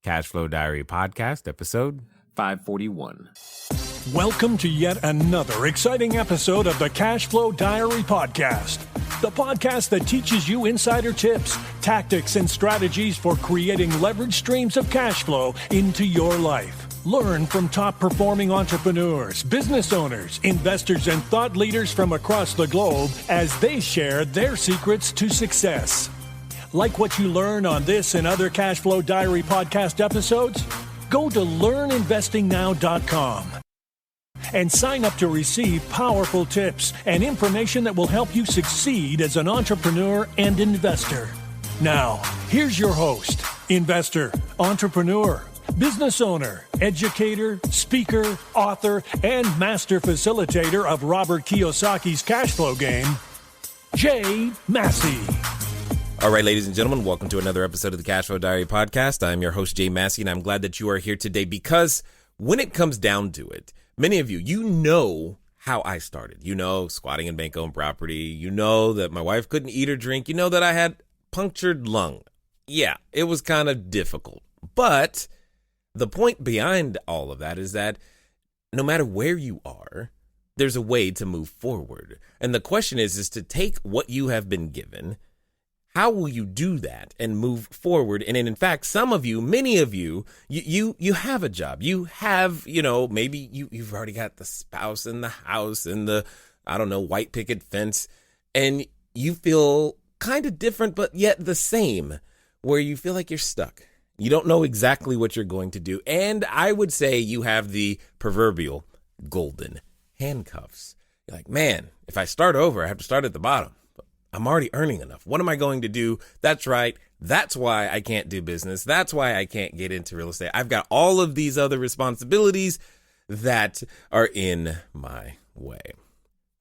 Cashflow Diary Podcast, episode 541. Welcome to yet another exciting episode of the Cashflow Diary Podcast, the podcast that teaches you insider tips, tactics, and strategies for creating leverage streams of cash flow into your life. Learn from top-performing entrepreneurs, business owners, investors, and thought leaders from across the globe as they share their secrets to success. Like what you learn on this and other Cashflow Diary podcast episodes? Go to learninvestingnow.com and sign up to receive powerful tips and information that will help you succeed as an entrepreneur and investor. Now, here's your host, investor, entrepreneur, business owner, educator, speaker, author, and master facilitator of Robert Kiyosaki's cash flow game, Jay Massey. All right, ladies and gentlemen, welcome to another episode of the Cashflow Diary Podcast. I'm your host, Jay Massey, and I'm glad that you are here today because when it comes down to it, many of you, you know how I started. You know, squatting in bank-owned property. You know that my wife couldn't eat or drink. You know that I had punctured lung. Yeah, it was kind of difficult. But the point behind all of that is that no matter where you are, there's a way to move forward. And the question is to take what you have been given. How will you do that and move forward? And in fact, some of you, many of you, you have a job. You have, maybe you've already got the spouse in the house and the, white picket fence, and you feel kind of different, but yet the same, where you feel like you're stuck. You don't know exactly what you're going to do. And I would say you have the proverbial golden handcuffs. You're like, man, if I start over, I have to start at the bottom. I'm already earning enough. What am I going to do? That's right. That's why I can't do business. That's why I can't get into real estate. I've got all of these other responsibilities that are in my way.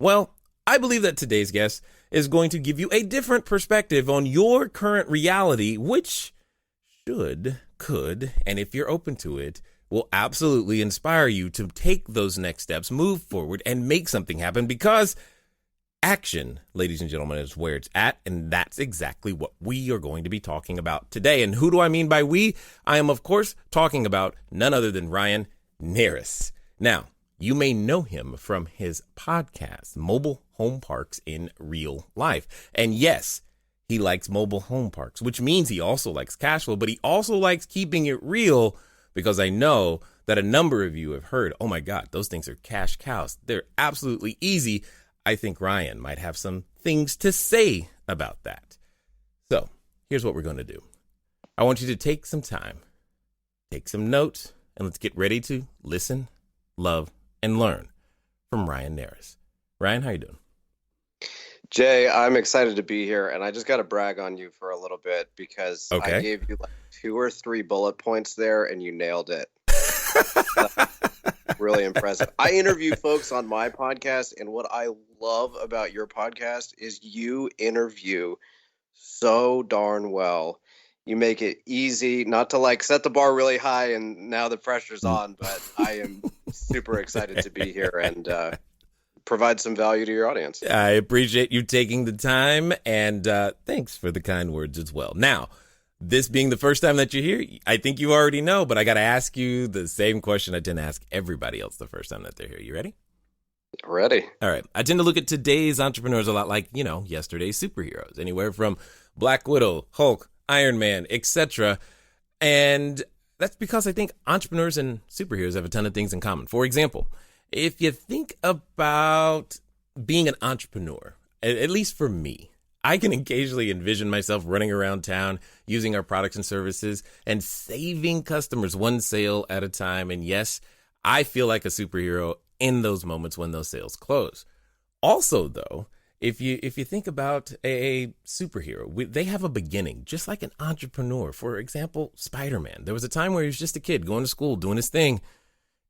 Well, I believe that today's guest is going to give you a different perspective on your current reality, which could, and if you're open to it, will absolutely inspire you to take those next steps, move forward, and make something happen because action, ladies and gentlemen, is where it's at, and that's exactly what we are going to be talking about today. And who do I mean by we? I am, of course, talking about none other than Ryan Narus. Now, you may know him from his podcast, Mobile Home Parks in Real Life. And yes, he likes mobile home parks, which means he also likes cash flow, but he also likes keeping it real because I know that a number of you have heard, oh my God, those things are cash cows. They're absolutely easy. I think Ryan might have some things to say about that. So here's what we're going to do. I want you to take some time, take some notes, and let's get ready to listen, love, and learn from Ryan Narus. Ryan, how you doing? Jay, I'm excited to be here, and I just got to brag on you for a little bit because Okay. I gave you like 2 or 3 bullet points there, and you nailed it. Really impressive. I interview folks on my podcast, and what I love about your podcast is you interview so darn well. You make it easy, not to like set the bar really high and now the pressure's on, but I am super excited to be here and provide some value to your audience. I appreciate you taking the time, and thanks for the kind words as well. Now, this being the first time that you're here, I think you already know, but I got to ask you the same question I tend to ask everybody else the first time that they're here. You ready? Ready. All right. I tend to look at today's entrepreneurs a lot like, yesterday's superheroes, anywhere from Black Widow, Hulk, Iron Man, etc. And that's because I think entrepreneurs and superheroes have a ton of things in common. For example, if you think about being an entrepreneur, at least for me, I can occasionally envision myself running around town using our products and services and saving customers one sale at a time. And yes, I feel like a superhero in those moments when those sales close. Also, though, if you think about a superhero, they have a beginning, just like an entrepreneur. For example, Spider-Man. There was a time where he was just a kid going to school, doing his thing.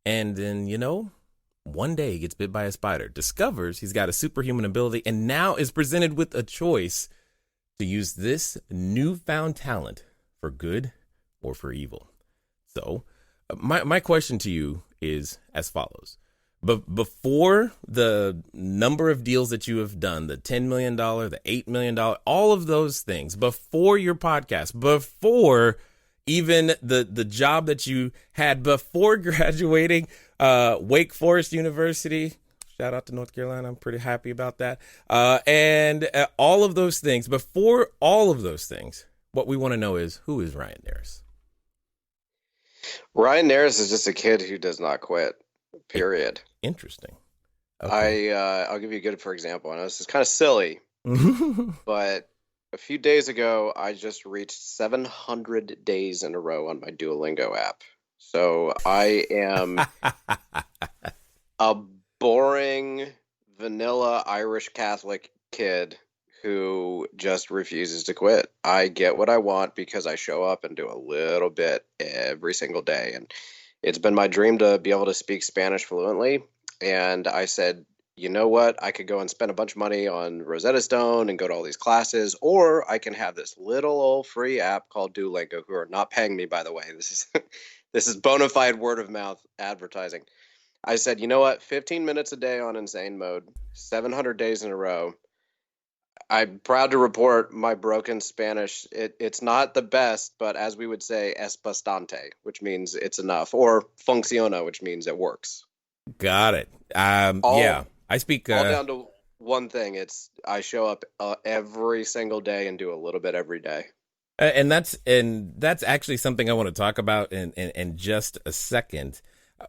And then, one day he gets bit by a spider, discovers he's got a superhuman ability, and now is presented with a choice to use this newfound talent for good or for evil. So my question to you is as follows. But before the number of deals that you have done, the $10 million, the $8 million, all of those things, before your podcast, before even the job that you had before graduating, Wake Forest University. Shout out to North Carolina. I'm pretty happy about that. And all of those things. Before all of those things, what we want to know is, who is Ryan Narus? Ryan Narus is just a kid who does not quit, period. Interesting. Okay. I'll give you a good for example. I know this is kind of silly, but a few days ago, I just reached 700 days in a row on my Duolingo app. So I am a boring, vanilla Irish Catholic kid who just refuses to quit. I get what I want because I show up and do a little bit every single day. And it's been my dream to be able to speak Spanish fluently. And I said, you know what? I could go and spend a bunch of money on Rosetta Stone and go to all these classes, or I can have this little old free app called Duolingo, who are not paying me, by the way. This is bona fide word of mouth advertising. I said, you know what? 15 minutes a day on insane mode, 700 days in a row. I'm proud to report my broken Spanish. It's not the best, but as we would say, es bastante, which means it's enough, or funciona, which means it works. Got it. Yeah, I speak all down to one thing. I show up every single day and do a little bit every day. And that's actually something I want to talk about in just a second.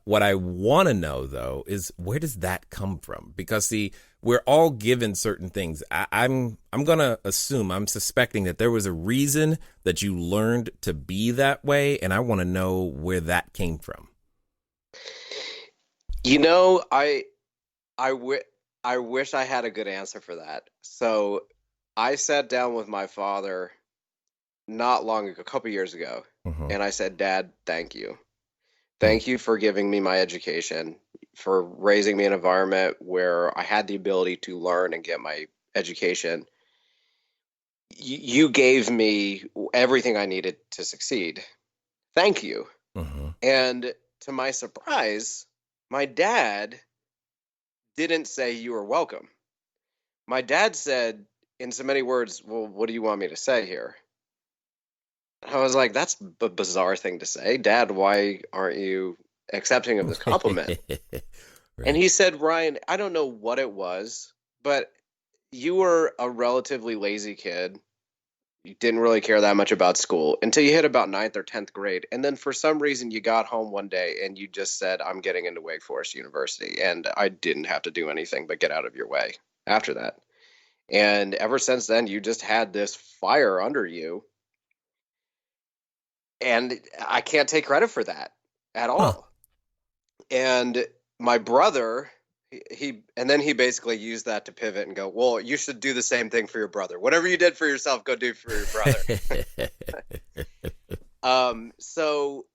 What I want to know, though, is where does that come from? Because, see, we're all given certain things. I'm going to assume, I'm suspecting that there was a reason that you learned to be that way, and I want to know where that came from. You know, I wish I had a good answer for that. So I sat down with my father not long ago, a couple years ago, and I said, Dad, thank you. Thank you for giving me my education, for raising me in an environment where I had the ability to learn and get my education. You gave me everything I needed to succeed. Thank you. And to my surprise, my dad didn't say you were welcome. My dad said, in so many words, well, what do you want me to say here? I was like, that's a bizarre thing to say. Dad, why aren't you accepting of this compliment? Right. And he said, Ryan, I don't know what it was, but you were a relatively lazy kid. You didn't really care that much about school until you hit about 9th or 10th grade. And then for some reason you got home one day and you just said, I'm getting into Wake Forest University. And I didn't have to do anything but get out of your way after that. And ever since then, you just had this fire under you. And I can't take credit for that at all. And my brother, he basically used that to pivot and go, well, you should do the same thing for your brother. Whatever you did for yourself, go do for your brother. So,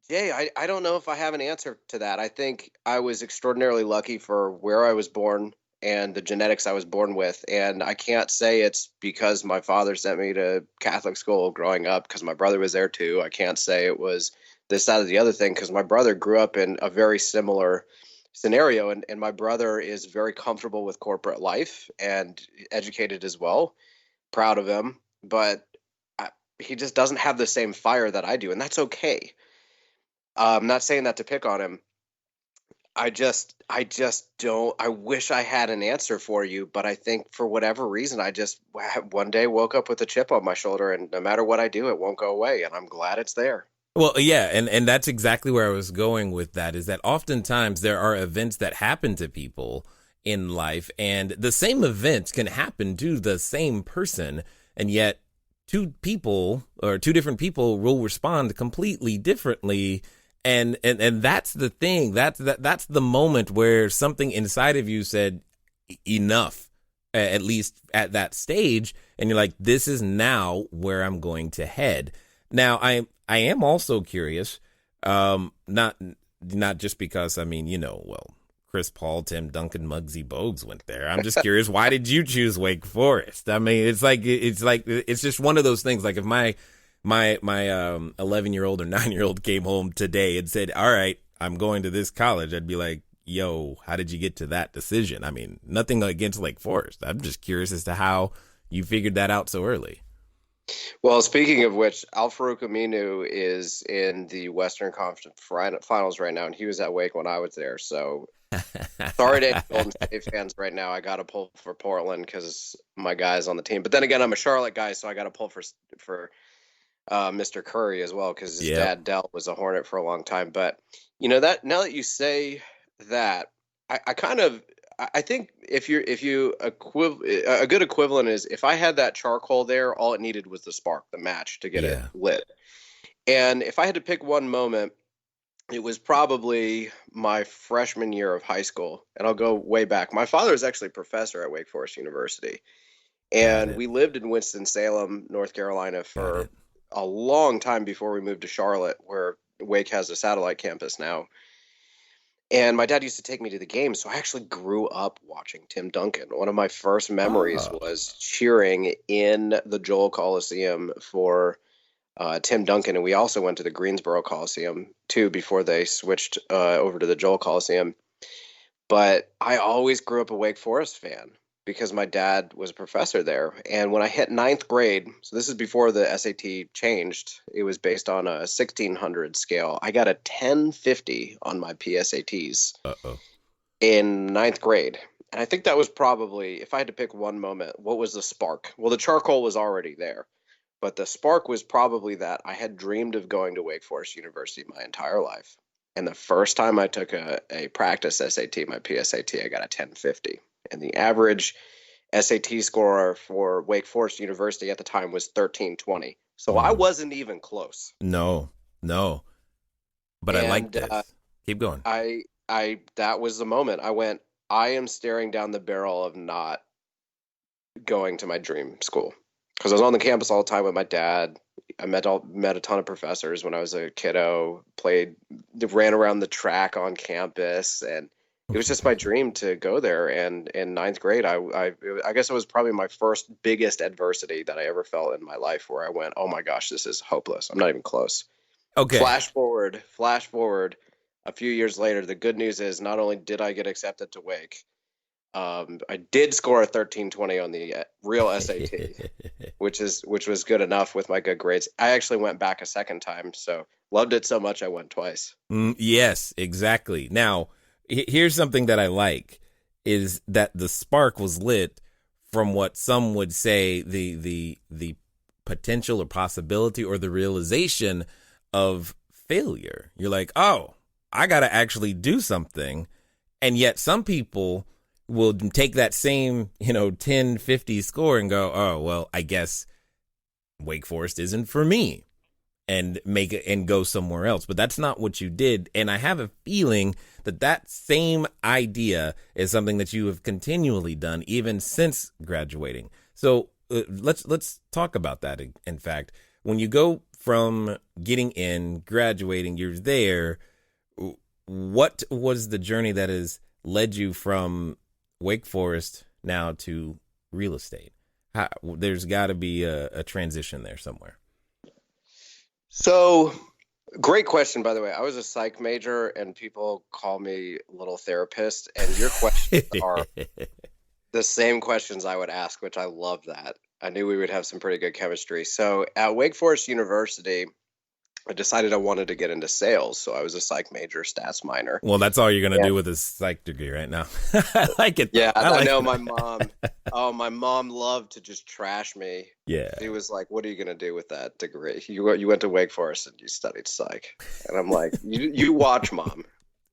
Jay, I don't know if I have an answer to that. I think I was extraordinarily lucky for where I was born and the genetics I was born with. And I can't say it's because my father sent me to Catholic school growing up, because my brother was there too. I can't say it was this, that, or the other thing, because my brother grew up in a very similar scenario. And my brother is very comfortable with corporate life and educated as well. Proud of him. But he just doesn't have the same fire that I do. And that's okay. I'm not saying that to pick on him. I just don't. I wish I had an answer for you, but I think for whatever reason, I just one day woke up with a chip on my shoulder, and no matter what I do, it won't go away, and I'm glad it's there. Well, yeah, and that's exactly where I was going with that, is that oftentimes there are events that happen to people in life, and the same events can happen to the same person, and yet two different people will respond completely differently. And that's the thing. That's the moment where something inside of you said enough, at least at that stage, and you're like, this is now where I'm going to head. Now, I am also curious, not just because, I mean, Chris Paul, Tim Duncan, Muggsy Bogues went there. I'm just curious, why did you choose Wake Forest? I mean, it's just one of those things. Like if my 11-year-old or 9-year-old came home today and said, all right, I'm going to this college, I'd be like, yo, how did you get to that decision? I mean, nothing against Wake Forest. I'm just curious as to how you figured that out so early. Well, speaking of which, Al Farouk Aminu is in the Western Conference Finals right now, and he was at Wake when I was there. So sorry to any Golden State fans right now. I got to pull for Portland because my guy's on the team. But then again, I'm a Charlotte guy, so I got to pull for Mr. Curry as well because his dad Dell was a Hornet for a long time. But that now that you say that, I think a good equivalent is if I had that charcoal there, all it needed was the spark, the match to get it lit. And if I had to pick one moment, it was probably my freshman year of high school, and I'll go way back. My father is actually a professor at Wake Forest University, and we lived in Winston-Salem, North Carolina for a long time before we moved to Charlotte, where Wake has a satellite campus now. And my dad used to take me to the games, so I actually grew up watching Tim Duncan. One of my first memories was cheering in the Joel Coliseum for Tim Duncan, and we also went to the Greensboro Coliseum too before they switched over to the Joel Coliseum. But I always grew up a Wake Forest fan because my dad was a professor there. And when I hit ninth grade, so this is before the SAT changed, it was based on a 1600 scale. I got a 1050 on my PSATs in ninth grade. And I think that was probably, if I had to pick one moment, what was the spark? Well, the charcoal was already there. But the spark was probably that I had dreamed of going to Wake Forest University my entire life. And the first time I took a practice SAT, my PSAT, I got a 1050. And the average SAT score for Wake Forest University at the time was 1320. So I wasn't even close. No. But I like this. Keep going. That was the moment. I went, I am staring down the barrel of not going to my dream school. Because I was on the campus all the time with my dad. I met a ton of professors when I was a kiddo, ran around the track on campus, and it was just my dream to go there. And in ninth grade, I guess it was probably my first biggest adversity that I ever felt in my life, where I went, oh my gosh, this is hopeless. I'm not even close. Okay. Flash forward a few years later. The good news is not only did I get accepted to Wake, I did score a 1320 on the real SAT, which was good enough with my good grades. I actually went back a second time, so loved it so much I went twice. Yes, exactly. Now, here's something that I like is that the spark was lit from what some would say the potential or possibility or the realization of failure. You're like, oh, I got to actually do something, and yet some people will take that same, 1050 score and go, oh, well, I guess Wake Forest isn't for me, and make it and go somewhere else. But that's not what you did. And I have a feeling that same idea is something that you have continually done even since graduating. So let's talk about that. In fact, when you go from getting in, graduating, you're there. What was the journey that has led you from Wake Forest now to real estate? There's got to be a transition there somewhere. So, great question, by the way. I was a psych major, and people call me little therapist, and your questions are the same questions I would ask, which I love that. I knew we would have some pretty good chemistry. So, at Wake Forest University, I decided I wanted to get into sales, so I was a psych major, stats minor. Well, that's all you're going to do with a psych degree right now. I like it. Yeah, I know my mom. My mom loved to just trash me. Yeah. She was like, what are you going to do with that degree? You went to Wake Forest and you studied psych. And I'm like, you watch, Mom.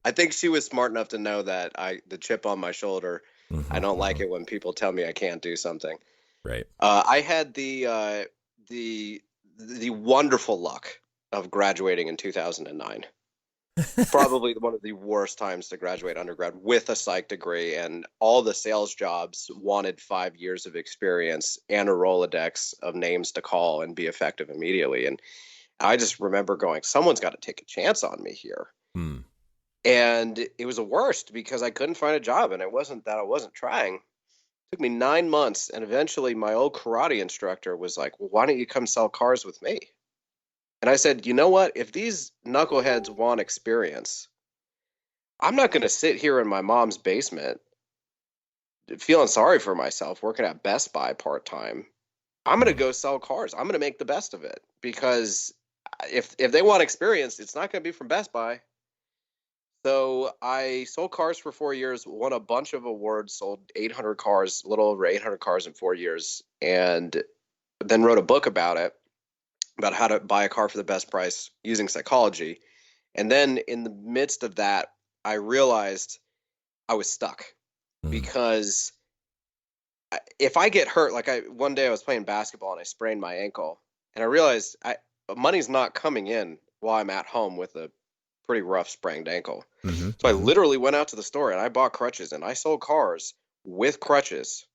I think she was smart enough to know that the chip on my shoulder, I don't like it when people tell me I can't do something. Right. I had the wonderful luck of graduating in 2009. Probably one of the worst times to graduate undergrad with a psych degree, and all the sales jobs wanted 5 years of experience and a Rolodex of names to call and be effective immediately. And I just remember going, someone's got to take a chance on me here. And it was the worst because I couldn't find a job, and it wasn't that I wasn't trying. It took me 9 months, and eventually my old karate instructor was like, well, why don't you come sell cars with me? And I said, you know what? If these knuckleheads want experience, I'm not going to sit here in my mom's basement feeling sorry for myself, working at Best Buy part-time, I'm going to go sell cars. I'm going to make the best of it, because if they want experience, it's not going to be from Best Buy. So I sold cars for 4 years, won a bunch of awards, sold 800 cars, a little over 800 cars in 4 years, and then wrote a book about it, about how to buy a car for the best price using psychology. And then in the midst of that, I realized I was stuck, because if I get hurt, like one day I was playing basketball and I sprained my ankle, and I realized money's not coming in while I'm at home with a pretty rough sprained ankle. So I literally went out to the store and I bought crutches, and I sold cars with crutches,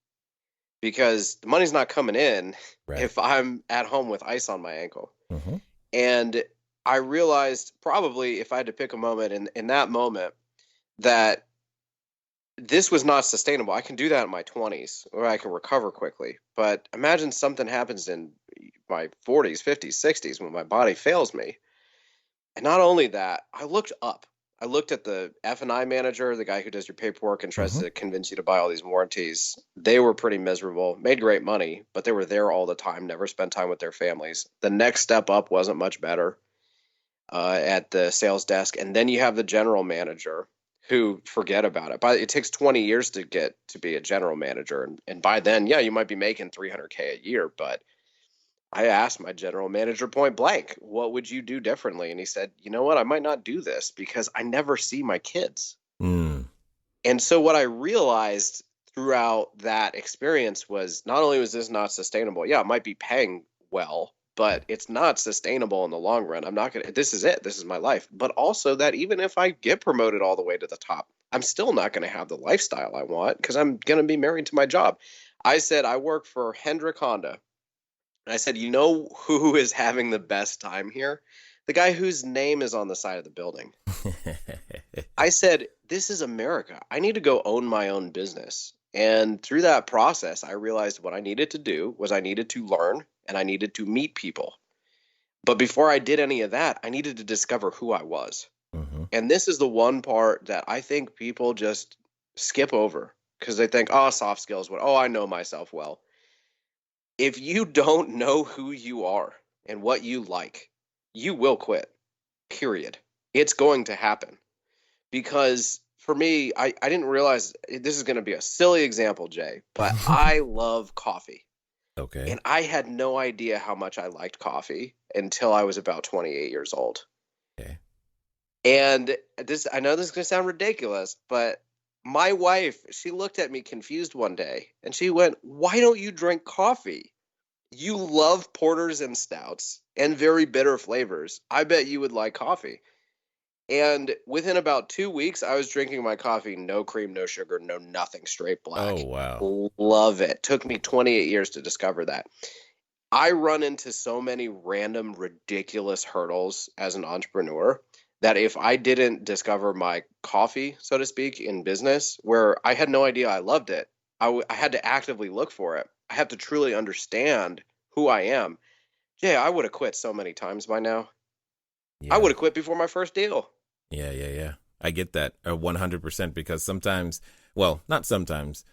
because the money's not coming in if I'm at home with ice on my ankle. And I realized, probably if I had to pick a moment in that moment, that this was not sustainable. I can do that in my 20s, or I can recover quickly. But imagine something happens in my 40s, 50s, 60s, when my body fails me. And not only that, I looked up. I looked at the F&I manager, the guy who does your paperwork and tries to convince you to buy all these warranties. They were pretty miserable, made great money, but they were there all the time, never spent time with their families. The next step up wasn't much better at the sales desk. And then you have the general manager, who, forget about it. But it takes 20 years to get to be a general manager. And by then, yeah, you might be making $300K a year. But I asked my general manager point blank, what would you do differently? And he said, you know what, I might not do this because I never see my kids. And so what I realized throughout that experience was, not only was this not sustainable, yeah, it might be paying well, but it's not sustainable in the long run. I'm not going to, this is it. This is my life. But also that even if I get promoted all the way to the top, I'm still not going to have the lifestyle I want, because I'm going to be married to my job. I said, I work for Hendrick Honda. And I said, you know who is having the best time here? The guy whose name is on the side of the building. I said, this is America. I need to go own my own business. And through that process, I realized what I needed to do was I needed to learn and I needed to meet people. But before I did any of that, I needed to discover who I was. And this is the one part that I think people just skip over, because they think, oh, soft skills, I know myself well. If you don't know who you are and what you like, you will quit, period. It's going to happen. Because for me, I didn't realize, this is going to be a silly example, Jay, but I love coffee. Okay. And I had no idea how much I liked coffee until I was about 28 years old. Okay. And I know this is going to sound ridiculous, but my wife, she looked at me confused one day and she went, why don't you drink coffee? You love porters and stouts and very bitter flavors. I bet you would like coffee. And within about 2 weeks, I was drinking my coffee, no cream, no sugar, no nothing, straight black. Oh, wow. Love it. Took me 28 years to discover that. I run into so many random, ridiculous hurdles as an entrepreneur that if I didn't discover my coffee, so to speak, in business, where I had no idea I loved it, I had to actively look for it. I have to truly understand who I am. Jay, I would have quit so many times by now. Yeah. I would have quit before my first deal. Yeah. I get that 100%, because sometimes, well, not sometimes,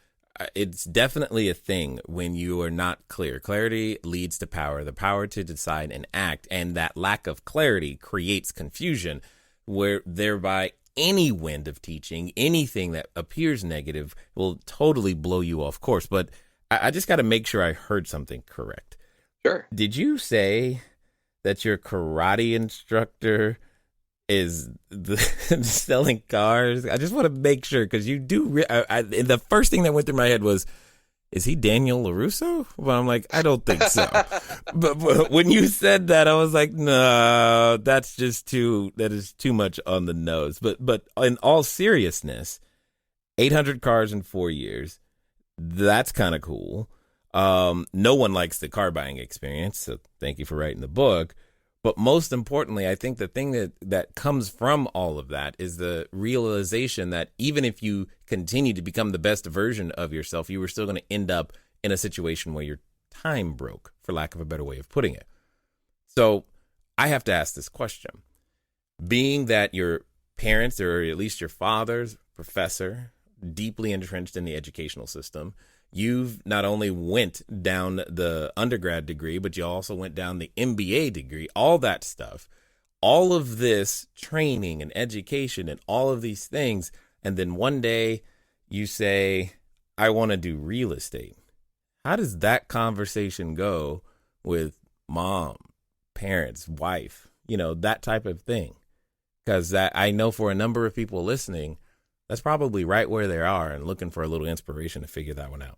it's definitely a thing when you are not clear. Clarity leads to power, the power to decide and act. And that lack of clarity creates confusion, where thereby any wind of teaching, anything that appears negative, will totally blow you off course. But I just got to make sure I heard something correct. Sure. Did you say that your karate instructor is selling cars? I just want to make sure, because you do. The first thing that went through my head was, is he Daniel LaRusso? But I'm like, I don't think so. but when you said that, I was like, no, that is too much on the nose. But in all seriousness, 800 cars in 4 years, that's kind of cool. No one likes the car buying experience, so thank you for writing the book. But most importantly, I think the thing that comes from all of that is the realization that even if you continue to become the best version of yourself, you were still going to end up in a situation where your time broke, for lack of a better way of putting it. So I have to ask this question. Being that your parents, or at least your father's professor, deeply entrenched in the educational system, You've not only went down the undergrad degree, but you also went down the MBA degree, all that stuff, all of this training and education and all of these things. And then one day you say, I want to do real estate. How does that conversation go with mom, parents, wife, that type of thing? Because that, I know for a number of people listening, that's probably right where they are and looking for a little inspiration to figure that one out.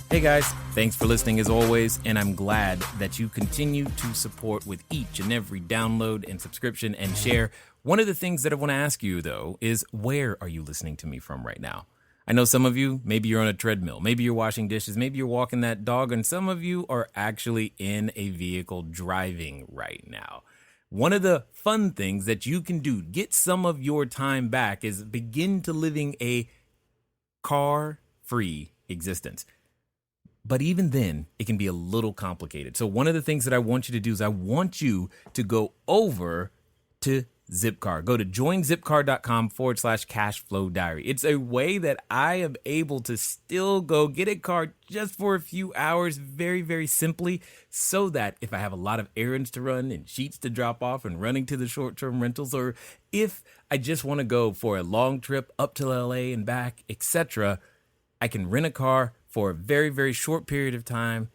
Hey guys, thanks for listening as always, and I'm glad that you continue to support with each and every download and subscription and share. One of the things that I want to ask you, though, is where are you listening to me from right now? I know some of you, maybe you're on a treadmill, maybe you're washing dishes, maybe you're walking that dog, and some of you are actually in a vehicle driving right now. One of the fun things that you can do, get some of your time back, is begin to living a car-free existence. But even then, it can be a little complicated. So one of the things that I want you to do is I want you to go over to Zipcar. Go to joinzipcar.com/cashflow diary. It's a way that I am able to still go get a car just for a few hours, very, very simply, so that if I have a lot of errands to run and sheets to drop off and running to the short-term rentals, or if I just want to go for a long trip up to LA and back, etc., I can rent a car for a very, very short period of time.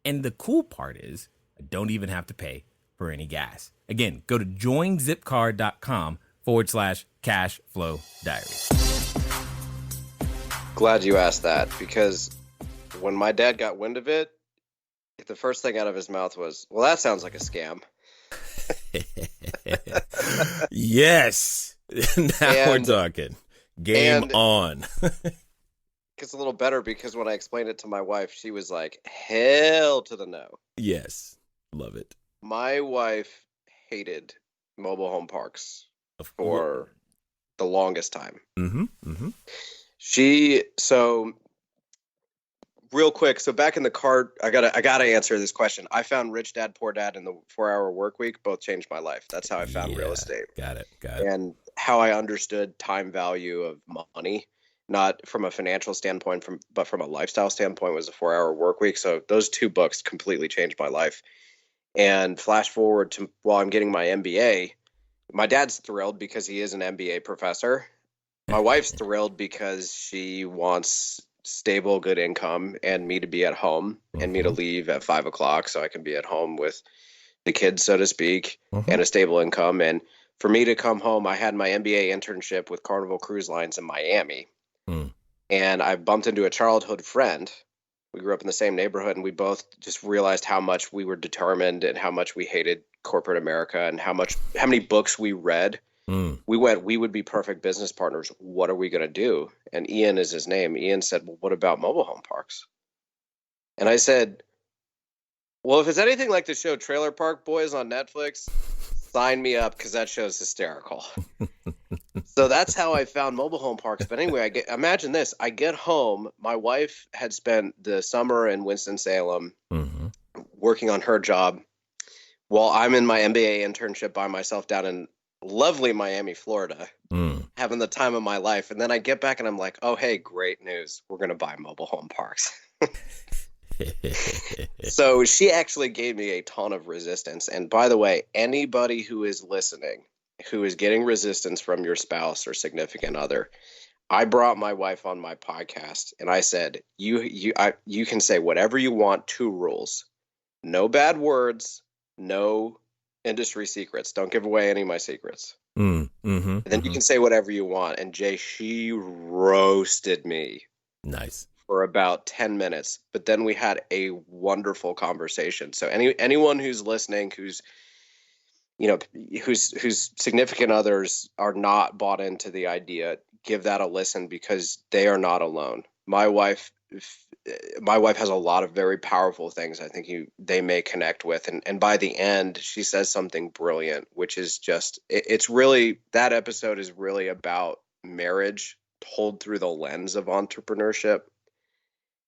And the cool part is I don't even have to pay for any gas. Again, go to joinzipcar.com/cashflow diary. Glad you asked that, because when my dad got wind of it, the first thing out of his mouth was, well, that sounds like a scam. Yes. Now we're talking. Game on. It's a little better because when I explained it to my wife, she was like, hell to the no. Yes. Love it. My wife hated mobile home parks for the longest time. So real quick, so back in the car, I gotta answer this question. I found Rich Dad, Poor Dad and the 4-Hour Workweek both changed my life. That's how I found real estate. Got it. And how I understood time value of money. Not from a financial standpoint, but from a lifestyle standpoint, was a 4-Hour Workweek. So those two books completely changed my life. And flash forward to while I'm getting my MBA, my dad's thrilled because he is an MBA professor. My wife's thrilled because she wants stable, good income and me to be at home and me to leave at 5 o'clock so I can be at home with the kids, so to speak, and a stable income. And for me to come home, I had my MBA internship with Carnival Cruise Lines in Miami. And I bumped into a childhood friend. We grew up in the same neighborhood, and we both just realized how much we were determined and how much we hated corporate America and how many books we read. We would be perfect business partners. What are we going to do? And Ian is his name. Ian said, well, what about mobile home parks? And I said, well, if it's anything like the show Trailer Park Boys on Netflix, sign me up, because that show's hysterical. So that's how I found mobile home parks. But anyway, imagine this. I get home. My wife had spent the summer in Winston-Salem working on her job while I'm in my MBA internship by myself down in lovely Miami, Florida, having the time of my life. And then I get back and I'm like, oh, hey, great news. We're going to buy mobile home parks. So she actually gave me a ton of resistance. And by the way, anybody who is listening, who is getting resistance from your spouse or significant other, I brought my wife on my podcast and I said, you can say whatever you want. 2 rules: no bad words, no industry secrets. Don't give away any of my secrets. And then you can say whatever you want. And Jay, she roasted me. Nice. For about 10 minutes, but then we had a wonderful conversation. So anyone who's listening, whose significant others are not bought into the idea, give that a listen, because they are not alone. My wife has a lot of very powerful things I think they may connect with. And by the end, she says something brilliant, which is just, it's really, that episode is really about marriage told through the lens of entrepreneurship.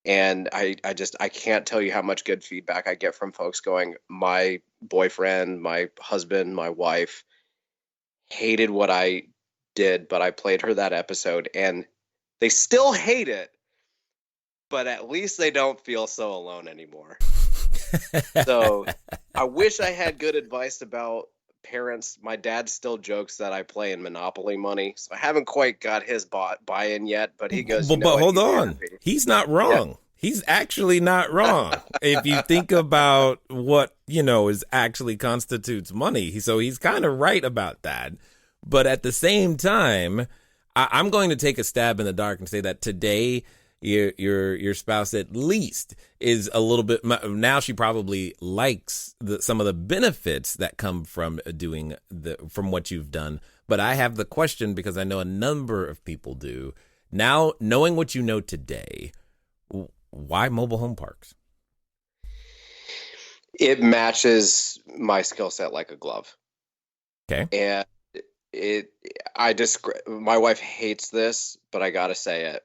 And I can't tell you how much good feedback I get from folks going, my boyfriend, my husband, my wife hated what I did, but I played her that episode and They still hate it, but at least they don't feel so alone anymore. So I wish I had good advice about parents. My dad still jokes that I play in Monopoly money, so I haven't quite got his buy-in yet, but he goes, but hold he's on. happy. He's not wrong. Yeah. He's actually not wrong. If you think about what, is actually constitutes money. So he's kind of right about that. But at the same time, I'm going to take a stab in the dark and say that today your spouse at least is a little bit, now she probably likes some of the benefits that come from from what you've done. But I have the question, because I know a number of people do. Now, knowing what you know today, why mobile home parks? It matches my skill set like a glove. Okay. And my wife hates this, but I got to say it.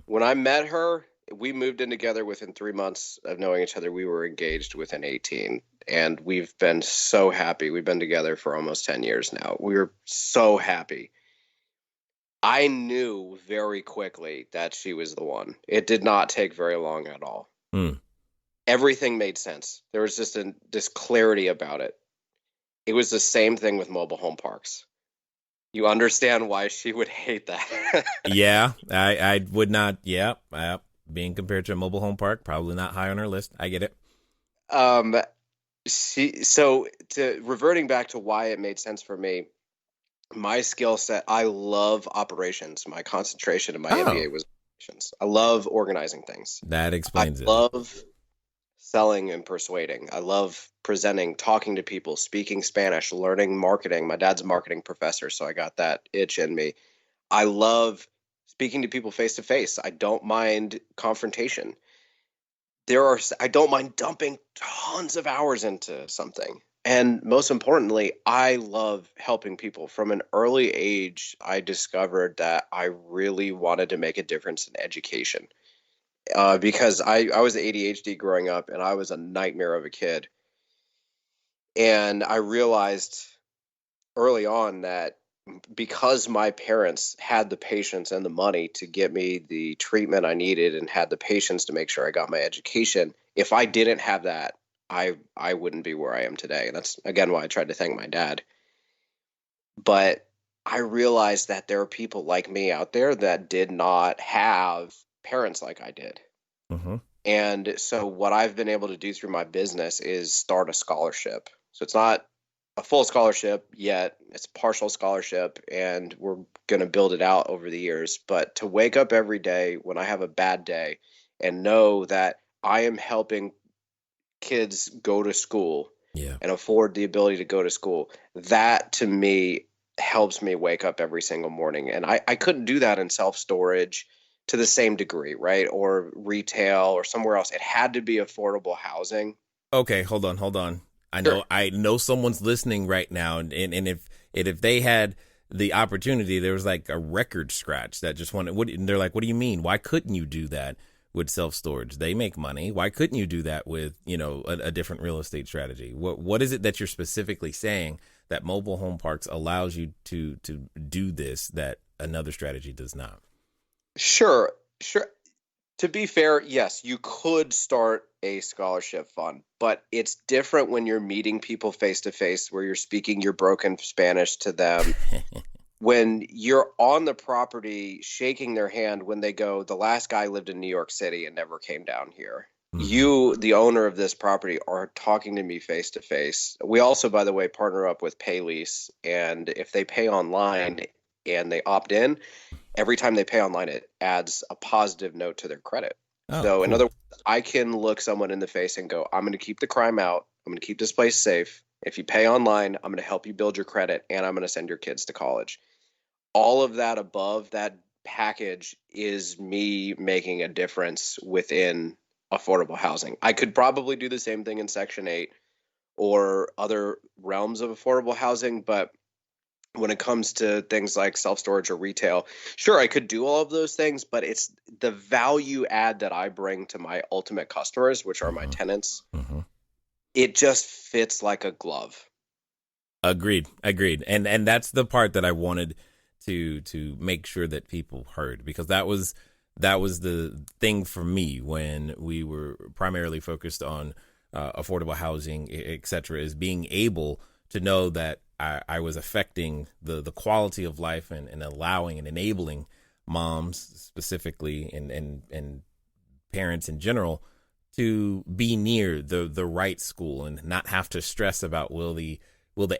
When I met her, we moved in together within 3 months of knowing each other. We were engaged within 18, and we've been so happy. We've been together for almost 10 years now. We were so happy. I knew very quickly that she was the one. It did not take very long at all. Everything made sense. There was just this clarity about it. It was the same thing with mobile home parks. You understand why she would hate that. Yeah, I would not. Yeah, being compared to a mobile home park, probably not high on her list. I get it. Reverting back to why it made sense for me, my skill set, I love operations. My concentration in my MBA was operations. I love organizing things. That explains it. I love selling and persuading. I love presenting, talking to people, speaking Spanish, learning marketing. My dad's a marketing professor, so I got that itch in me. I love speaking to people face to face. I don't mind confrontation. I don't mind dumping tons of hours into something. And most importantly, I love helping people. From an early age, I discovered that I really wanted to make a difference in education. Because I was ADHD growing up, and I was a nightmare of a kid. And I realized early on that because my parents had the patience and the money to get me the treatment I needed and had the patience to make sure I got my education, if I didn't have that, I wouldn't be where I am today. And that's, again, why I tried to thank my dad. But I realized that there are people like me out there that did not have parents like I did. Mm-hmm. And so what I've been able to do through my business is start a scholarship. So it's not a full scholarship yet. It's a partial scholarship, and we're going to build it out over the years. But to wake up every day when I have a bad day and know that I am helping kids go to school and afford the ability to go to school, that to me helps me wake up every single morning. And I couldn't do that in self-storage to the same degree, right? Or retail or somewhere else. It had to be affordable housing. Okay, hold on. I know someone's listening right now, and if they had the opportunity, there was like a record scratch that just wanted. They're like, what do you mean? Why couldn't you do that with self-storage? They make money. Why couldn't you do that with a different real estate strategy? What is it that you're specifically saying that mobile home parks allows you to do this that another strategy does not? Sure. To be fair, yes, you could start a scholarship fund, but it's different when you're meeting people face to face, where you're speaking your broken Spanish to them. When you're on the property shaking their hand when they go, the last guy lived in New York City and never came down here. Mm-hmm. You, the owner of this property, are talking to me face to face. We also, by the way, partner up with PayLease, and if they pay online and they opt in, every time they pay online, it adds a positive note to their credit. So cool. In other words, I can look someone in the face and go, I'm going to keep the crime out. I'm going to keep this place safe. If you pay online, I'm going to help you build your credit, and I'm going to send your kids to college. All of that above that package is me making a difference within affordable housing. I could probably do the same thing in Section 8 or other realms of affordable housing, but when it comes to things like self-storage or retail, sure, I could do all of those things, but it's the value add that I bring to my ultimate customers, which are my tenants. Mm-hmm. It just fits like a glove. Agreed. And that's the part that I wanted to make sure that people heard, because that was the thing for me when we were primarily focused on affordable housing, et cetera, is being able to know that I was affecting the quality of life and allowing and enabling moms specifically and parents in general to be near the right school and not have to stress about will the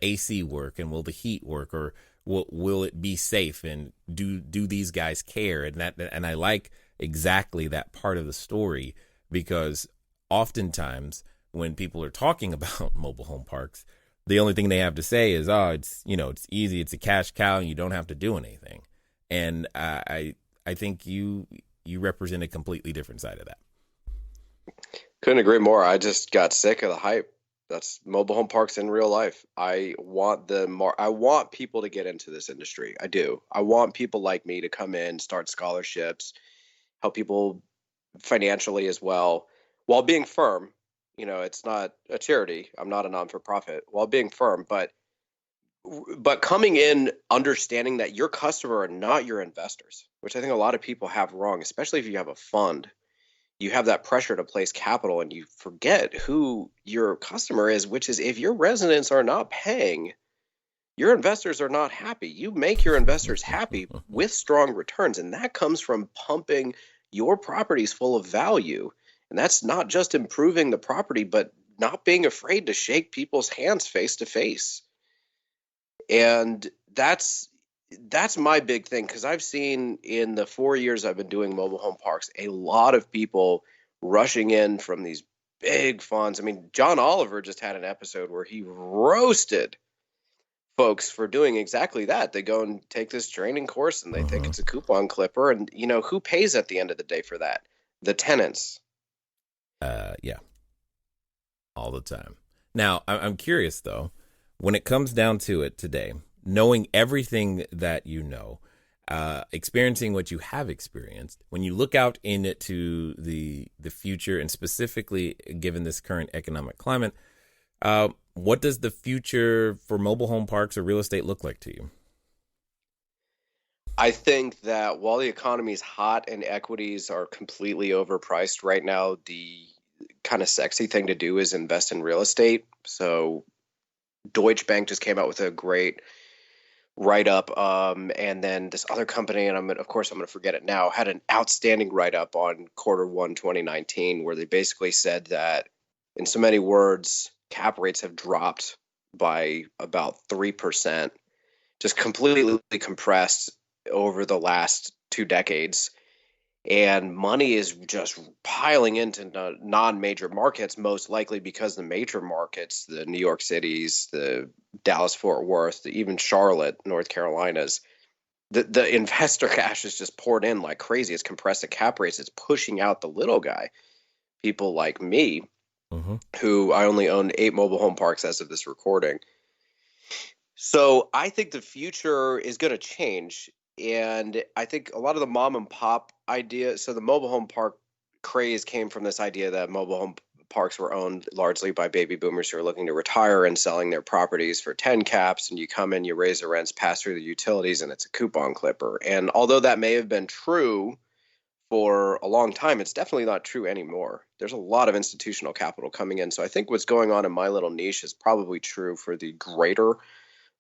AC work and will the heat work, or will it be safe, and do these guys care? And I like exactly that part of the story, because oftentimes when people are talking about mobile home parks, the only thing they have to say is, oh, it's easy, it's a cash cow, and you don't have to do anything. And I think you represent a completely different side of that. Couldn't agree more. I just got sick of the hype. That's mobile home parks in real life. I want people to get into this industry. I do. I want people like me to come in, start scholarships, help people financially as well, while being firm. It's not a charity. I'm not a non-for-profit, while being firm, but coming in understanding that your customer are not your investors, which I think a lot of people have wrong, especially if you have a fund. You have that pressure to place capital and you forget who your customer is, which is, if your residents are not paying, your investors are not happy. You make your investors happy with strong returns, and that comes from pumping your properties full of value. And that's not just improving the property, but not being afraid to shake people's hands face to face. And that's my big thing, because I've seen in the 4 years I've been doing mobile home parks, a lot of people rushing in from these big funds. I mean, John Oliver just had an episode where he roasted folks for doing exactly that. They go and take this training course and they think it's a coupon clipper. And, who pays at the end of the day for that? The tenants. Yeah. All the time. Now, I'm curious, though, when it comes down to it today, knowing everything that you know, experiencing what you have experienced, when you look out into the future, and specifically given this current economic climate, what does the future for mobile home parks or real estate look like to you? I think that while the economy is hot and equities are completely overpriced right now, the kind of sexy thing to do is invest in real estate. So Deutsche Bank just came out with a great write-up, and then this other company, and I'm going to forget it now, had an outstanding write-up on Q1 2019, where they basically said that, in so many words, cap rates have dropped by about 3%, just completely compressed over the last 2 decades. And money is just piling into non-major markets, most likely because the major markets, the New York Cities, the Dallas-Fort Worth, even Charlotte, North Carolinas, the investor cash is just poured in like crazy. It's compressed the cap rates. It's pushing out the little guy. People like me, who I only own 8 mobile home parks as of this recording. So I think the future is going to change. And I think a lot of the mom and pop idea, so the mobile home park craze came from this idea that mobile home parks were owned largely by baby boomers who are looking to retire and selling their properties for 10 caps. And you come in, you raise the rents, pass through the utilities, and it's a coupon clipper. And although that may have been true for a long time, it's definitely not true anymore. There's a lot of institutional capital coming in. So I think what's going on in my little niche is probably true for the greater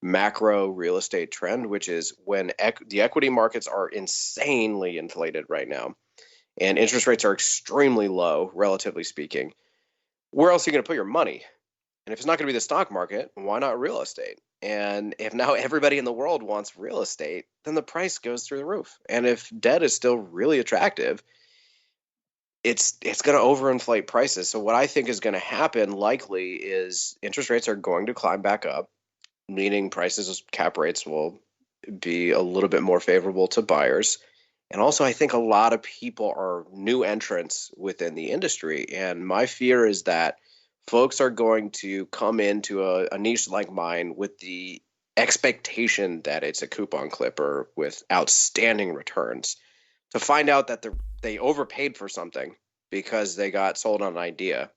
macro real estate trend, which is when the equity markets are insanely inflated right now and interest rates are extremely low, relatively speaking. Where else are you going to put your money? And if it's not going to be the stock market, why not real estate? And if now everybody in the world wants real estate, then the price goes through the roof. And if debt is still really attractive, it's going to overinflate prices. So what I think is going to happen likely is interest rates are going to climb back up, meaning prices, cap rates will be a little bit more favorable to buyers. And also, I think a lot of people are new entrants within the industry. And my fear is that folks are going to come into a niche like mine with the expectation that it's a coupon clipper with outstanding returns, to find out that they overpaid for something because they got sold on an idea.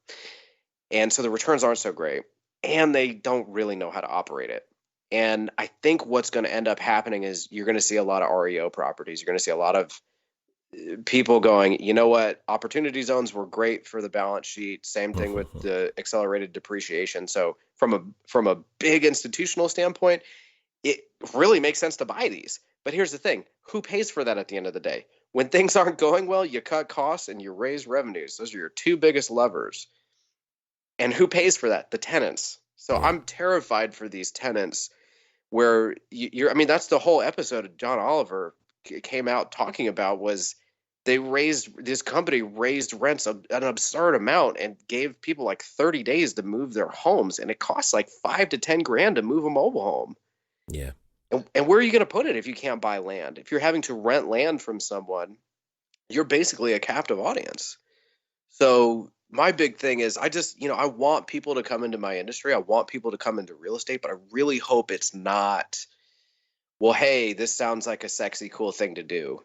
And so the returns aren't so great, and they don't really know how to operate it. And I think what's going to end up happening is you're going to see a lot of REO properties. You're going to see a lot of people going, you know what, opportunity zones were great for the balance sheet. Same thing with the accelerated depreciation. So from a big institutional standpoint, it really makes sense to buy these. But here's the thing, who pays for that at the end of the day? When things aren't going well, you cut costs and you raise revenues. Those are your two biggest levers. And who pays for that? The tenants. So I'm terrified for these tenants where I mean, that's the whole episode of John Oliver came out talking about was this company raised rents an absurd amount and gave people like 30 days to move their homes. And it costs like 5 to 10 grand to move a mobile home. Yeah. And where are you going to put it if you can't buy land? If you're having to rent land from someone, you're basically a captive audience. So my big thing is I want people to come into my industry. I want people to come into real estate, but I really hope it's not, well, hey, this sounds like a sexy, cool thing to do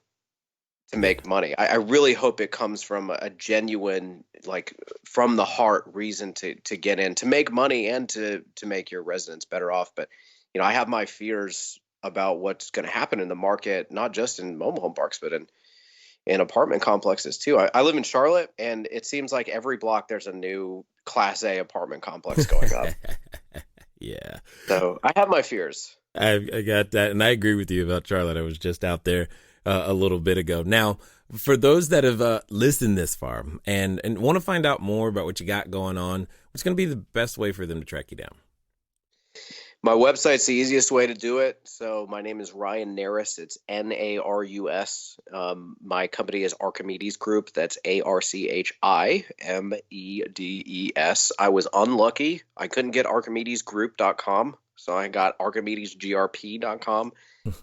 to make money. I really hope it comes from a genuine, like from the heart reason to get in, to make money and to make your residents better off. But, I have my fears about what's going to happen in the market, not just in mobile home parks, but in apartment complexes too. I live in Charlotte, and it seems like every block there's a new Class A apartment complex going up. Yeah. So I have my fears. I got that, and I agree with you about Charlotte. I was just out there a little bit ago. Now, for those that have listened this far and want to find out more about what you got going on, what's going to be the best way for them to track you down? My website's the easiest way to do it. So my name is Ryan Narus. It's Narus. My company is Archimedes Group. That's Archimedes. I was unlucky. I couldn't get archimedesgroup.com. So I got archimedesgrp.com.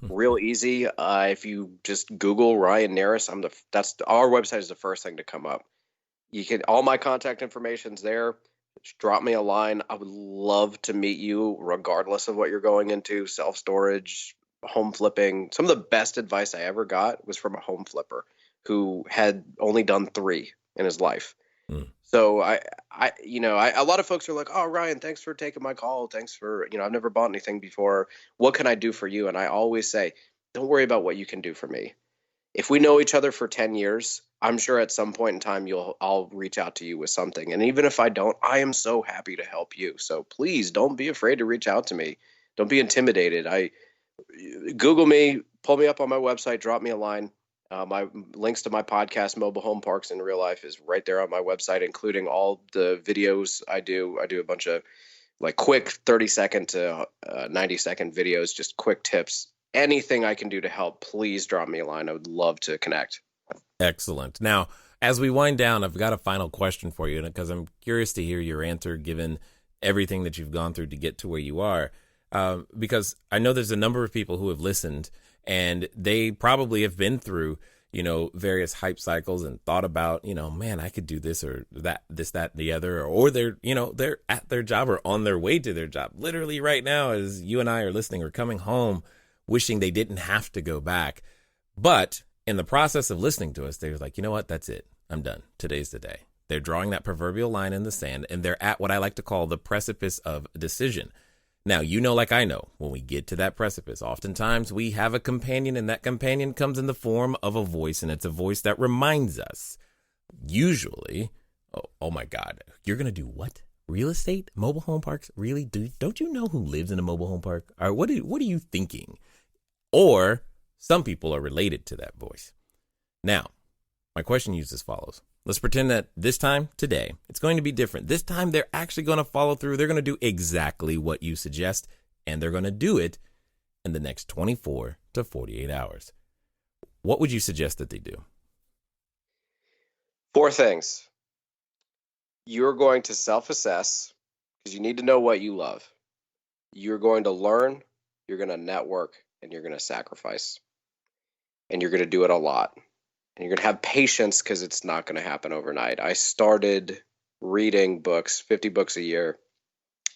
Real easy. If you just Google Ryan Narus, our website is the first thing to come up. All my contact information's there. Just drop me a line. I would love to meet you regardless of what you're going into, self-storage, home flipping. Some of the best advice I ever got was from a home flipper who had only done 3 in his life. So a lot of folks are like, oh, Ryan, thanks for taking my call. Thanks for, I've never bought anything before. What can I do for you? And I always say, don't worry about what you can do for me. If we know each other for 10 years, I'm sure at some point in time I'll reach out to you with something. And even if I don't, I am so happy to help you. So please don't be afraid to reach out to me. Don't be intimidated. Google me, pull me up on my website, drop me a line. My links to my podcast, Mobile Home Parks in Real Life, is right there on my website, including all the videos I do. I do a bunch of like quick 30-second to 90-second videos, just quick tips. Anything I can do to help, please drop me a line. I would love to connect. Excellent. Now, as we wind down, I've got a final question for you, because I'm curious to hear your answer given everything that you've gone through to get to where you are. Because I know there's a number of people who have listened, and they probably have been through, various hype cycles and thought about, man, I could do this or that, and the other, or they're at their job or on their way to their job. Literally right now, as you and I are listening, or coming home, wishing they didn't have to go back. But in the process of listening to us, they're like, you know what? That's it. I'm done. Today's the day. They're drawing that proverbial line in the sand, and they're at what I like to call the precipice of a decision. Now, like I know, when we get to that precipice, oftentimes we have a companion, and that companion comes in the form of a voice, and it's a voice that reminds us, usually, oh my God, you're going to do what? Real estate? Mobile home parks? Really? Don't you know who lives in a mobile home park? Or what are you thinking? Or some people are related to that voice. Now, my question is as follows. Let's pretend that this time, today, it's going to be different. This time, they're actually going to follow through. They're going to do exactly what you suggest, and they're going to do it in the next 24 to 48 hours. What would you suggest that they do? 4 things. You're going to self-assess, because you need to know what you love. You're going to learn, you're going to network, and you're going to sacrifice. And you're going to do it a lot. And you're going to have patience, because it's not going to happen overnight. I started reading books, 50 books a year,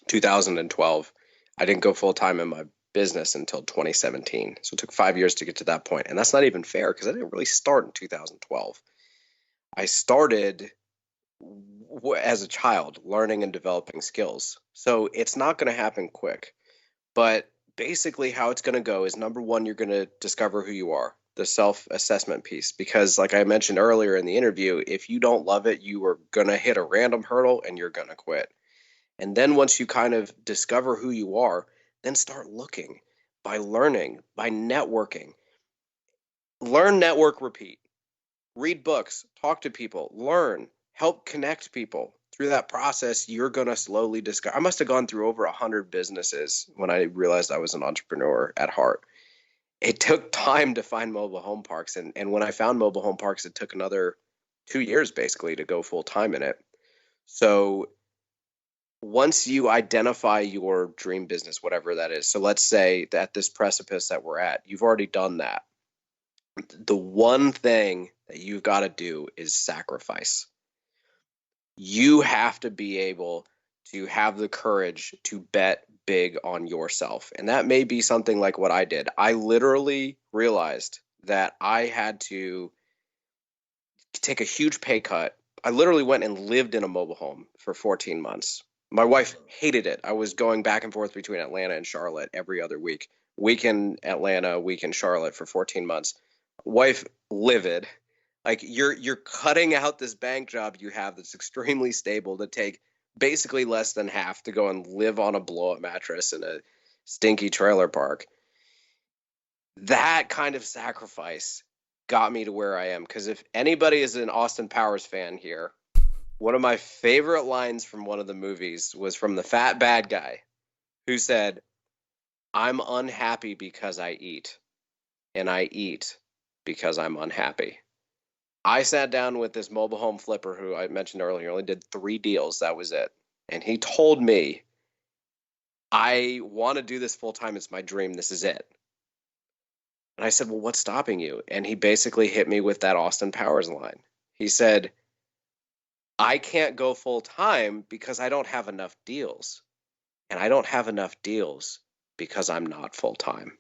2012. I didn't go full time in my business until 2017. So it took 5 years to get to that point. And that's not even fair, because I didn't really start in 2012. I started as a child learning and developing skills. So it's not going to happen quick. But basically how it's going to go is, number one, you're going to discover who you are, the self-assessment piece. Because like I mentioned earlier in the interview, if you don't love it, you are going to hit a random hurdle and you're going to quit. And then once you kind of discover who you are, then start looking by learning, by networking. Learn, network, repeat. Read books, talk to people, learn, help connect people. Through that process, you're going to slowly discover. I must have gone through over 100 businesses when I realized I was an entrepreneur at heart. It took time to find mobile home parks. And when I found mobile home parks, it took another 2 years basically to go full time in it. So once you identify your dream business, whatever that is, so let's say that this precipice that we're at, you've already done that. The one thing that you've got to do is sacrifice. You have to be able to have the courage to bet big on yourself. And that may be something like what I did. I literally realized that I had to take a huge pay cut. I literally went and lived in a mobile home for 14 months. My wife hated it. I was going back and forth between Atlanta and Charlotte every other week. Week in Atlanta, week in Charlotte for 14 months. Wife livid. Like, you're cutting out this bank job you have that's extremely stable to take basically less than half to go and live on a blow-up mattress in a stinky trailer park. That kind of sacrifice got me to where I am. Because if anybody is an Austin Powers fan here, one of my favorite lines from one of the movies was from the fat bad guy who said, "I'm unhappy because I eat, and I eat because I'm unhappy." I sat down with this mobile home flipper who I mentioned earlier, only did 3 deals. That was it. And he told me, "I want to do this full time. It's my dream. This is it." And I said, "Well, what's stopping you?" And he basically hit me with that Austin Powers line. He said, "I can't go full time because I don't have enough deals. And I don't have enough deals because I'm not full time."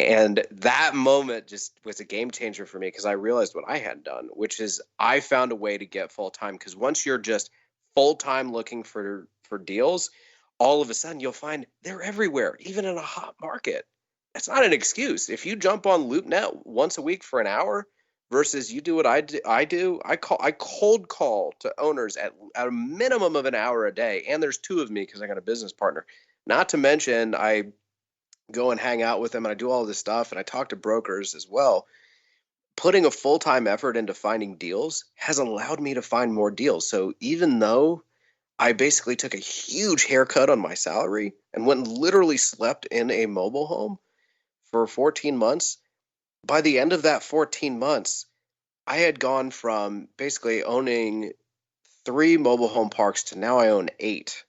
And that moment just was a game changer for me, because I realized what I had done, which is I found a way to get full time. Because once you're just full time looking for deals, all of a sudden you'll find they're everywhere, even in a hot market. That's not an excuse. If you jump on LoopNet once a week for an hour versus you do what I do, I cold call to owners at a minimum of an hour a day. And there's 2 of me because I got a business partner. Not to mention I go and hang out with them, and I do all this stuff, and I talk to brokers as well. Putting a full-time effort into finding deals has allowed me to find more deals. So even though I basically took a huge haircut on my salary and went and literally slept in a mobile home for 14 months, by the end of that 14 months, I had gone from basically owning 3 mobile home parks to now I own 8.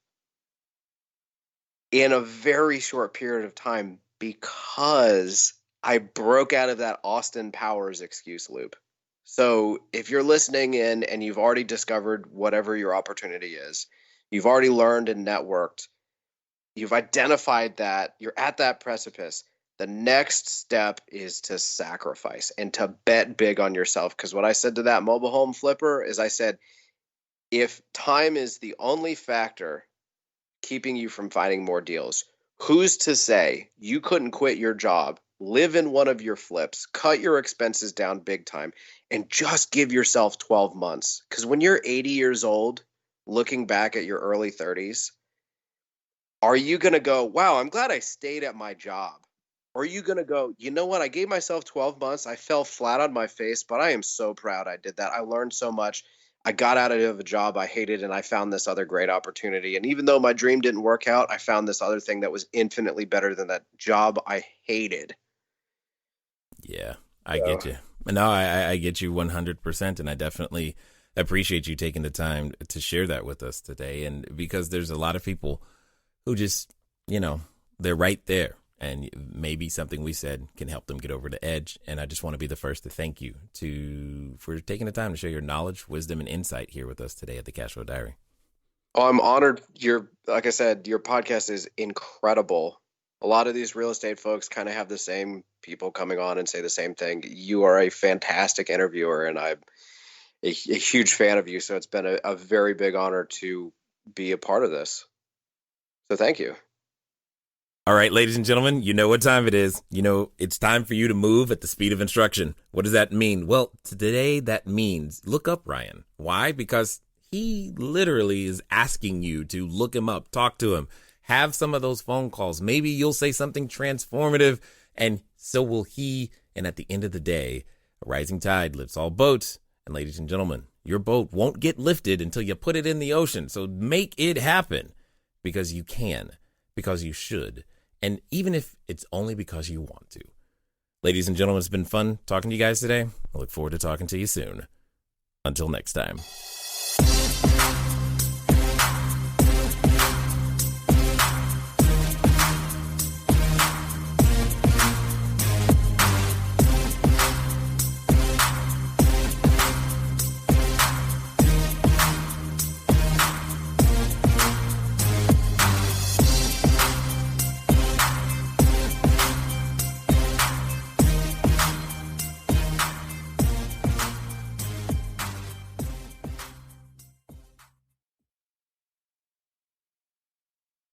In a very short period of time, because I broke out of that Austin Powers excuse loop. So if you're listening in and you've already discovered whatever your opportunity is, you've already learned and networked, you've identified that, you're at that precipice, the next step is to sacrifice and to bet big on yourself. Because what I said to that mobile home flipper is, I said, if time is the only factor keeping you from finding more deals, who's to say you couldn't quit your job, live in one of your flips, cut your expenses down big time, and just give yourself 12 months? Because when you're 80 years old, looking back at your early 30s, are you going to go, "Wow, I'm glad I stayed at my job"? Or are you going to go, "You know what? I gave myself 12 months. I fell flat on my face, but I am so proud I did that. I learned so much. I got out of a job I hated, and I found this other great opportunity. And even though my dream didn't work out, I found this other thing that was infinitely better than that job I hated." Yeah, I get you. No, I get you 100%. And I definitely appreciate you taking the time to share that with us today. And because there's a lot of people who just, they're right there. And maybe something we said can help them get over the edge. And I just want to be the first to thank you for taking the time to share your knowledge, wisdom, and insight here with us today at the Cashflow Diary. Oh, I'm honored. Like I said, your podcast is incredible. A lot of these real estate folks kind of have the same people coming on and say the same thing. You are a fantastic interviewer, and I'm a huge fan of you. So it's been a very big honor to be a part of this. So thank you. All right, ladies and gentlemen, you know what time it is. You know, it's time for you to move at the speed of instruction. What does that mean? Well, today that means look up Ryan. Why? Because he literally is asking you to look him up, talk to him, have some of those phone calls. Maybe you'll say something transformative, and so will he. And at the end of the day, a rising tide lifts all boats. And ladies and gentlemen, your boat won't get lifted until you put it in the ocean. So make it happen, because you can, because you should. And even if it's only because you want to. Ladies and gentlemen, it's been fun talking to you guys today. I look forward to talking to you soon. Until next time.